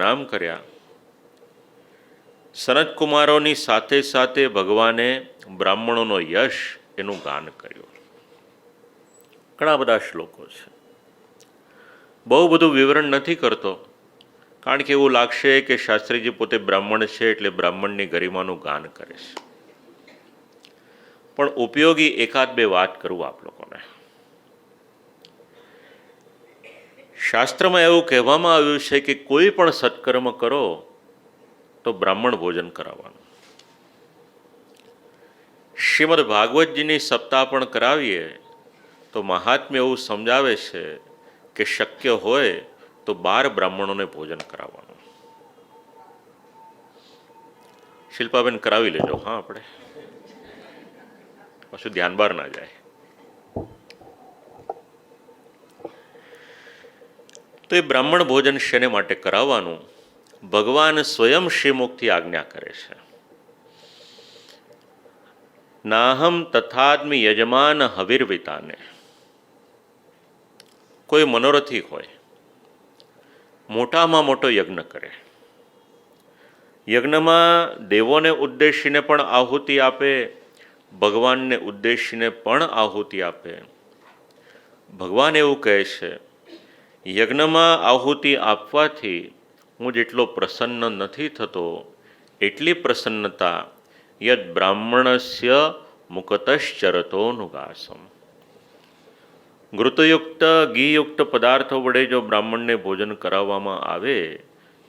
પ્રણામ કર્યા. સનતકુમારોની સાથે સાથે ભગવાને બ્રાહ્મણોનો યશ એનું ગાન કર્યું. ઘણા બધા શ્લોકો છે. બહુ બધું વિવરણ નથી કરતો, કારણ કે એવું લાગશે કે શાસ્ત્રીજી પોતે બ્રાહ્મણ છે એટલે બ્રાહ્મણની ગરિમાનું ગાન કરે છે. પણ ઉપયોગી એકાદ બે વાત કરું આપ લોકોને. શાસ્ત્રમાં એવું કહેવામાં આવ્યું છે કે કોઈ પણ સત્કર્મ કરો તો બ્રાહ્મણ ભોજન કરાવવાનું. શ્રીમદ ભાગવતજીની સપ્તાહ પણ કરાવીએ તો મહાત્મ્ય એવું સમજાવે છે કે શક્ય હોય તો 12 બ્રાહ્મણોને ભોજન કરાવવાનું. શિલ્પાબેન કરાવી લેજો. હા, આપણે પાછું ધ્યાન બહાર ના જાય. તો એ બ્રાહ્મણ ભોજન શેને માટે કરાવવાનું? ભગવાન સ્વયં શ્રીમુખથી આજ્ઞા કરે છે. નાહમ તથાત્મિ યજમાન હવિર્વિતાને. કોઈ મનોરથી હોય, મોટામાં મોટો યજ્ઞ કરે, યજ્ઞમાં દેવોને ઉદ્દેશીને પણ આહુતિ આપે, ભગવાનને ઉદ્દેશીને પણ આહુતિ આપે. ભગવાન એવું કહે છે, યજ્ઞમાં આહુતિ આપવાથી હું જેટલો પ્રસન્ન નથી થતો એટલી પ્રસન્નતા યદ બ્રાહ્મણસ્ય મુકતશ્ચરતોનુગાસમ. ઘૃતયુક્ત ઘીયુક્ત પદાર્થો વડે જો બ્રાહ્મણને ભોજન કરાવવામાં આવે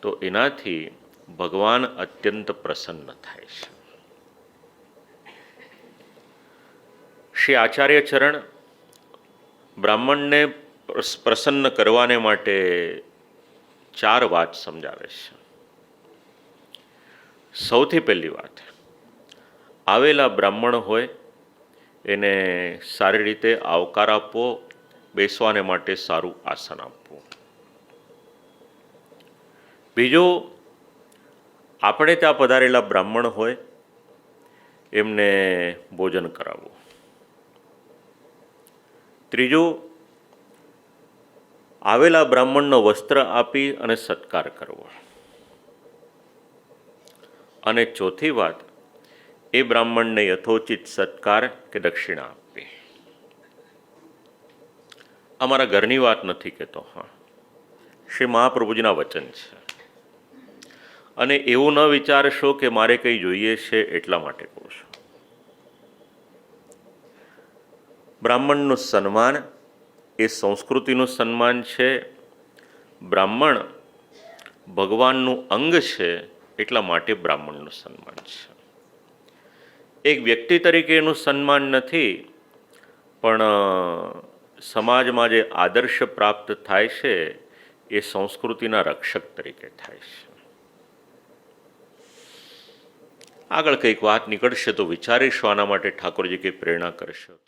તો એનાથી ભગવાન અત્યંત પ્રસન્ન થાય છે. શ્રી આચાર્ય ચરણ બ્રાહ્મણને પ્રસન્ન કરવાને માટે 4 વાત સમજાવે છે. સૌથી પહેલી વાત, આવેલા બ્રાહ્મણ હોય એને સારી રીતે આવકાર આપવો, બેસવાને માટે સારું આસન આપવું. બીજું, આપણે ત્યાં પધારેલા બ્રાહ્મણ હોય એમને ભોજન કરાવવું. ત્રીજું, આવેલા બ્રાહ્મણનો વસ્ત્ર આપી અને સત્કાર કરવો. અને ચોથી વાત, એ બ્રાહ્મણને યથોચિત સત્કાર કે દક્ષિણા આપવી. અમારા ઘરની વાત નથી કહેતો, હા, શ્રી મહાપ્રભુજીના વચન છે. અને એવું ન વિચારશો કે મારે કંઈ જોઈએ છે એટલા માટે કહું છું. બ્રાહ્મણનું સન્માન એ સંસ્કૃતિનું સન્માન છે. બ્રાહ્મણ ભગવાનનું અંગ છે એટલા માટે બ્રાહ્મણનું સન્માન છે. એક વ્યક્તિ તરીકે એનું સન્માન નથી, પણ સમાજમાં જે આદર્શ પ્રાપ્ત થાય છે એ સંસ્કૃતિના રક્ષક તરીકે થાય છે. આગળ કંઈક વાત નીકળશે તો વિચારીશું આના માટે ઠાકોરજી કંઈ પ્રેરણા કરશે.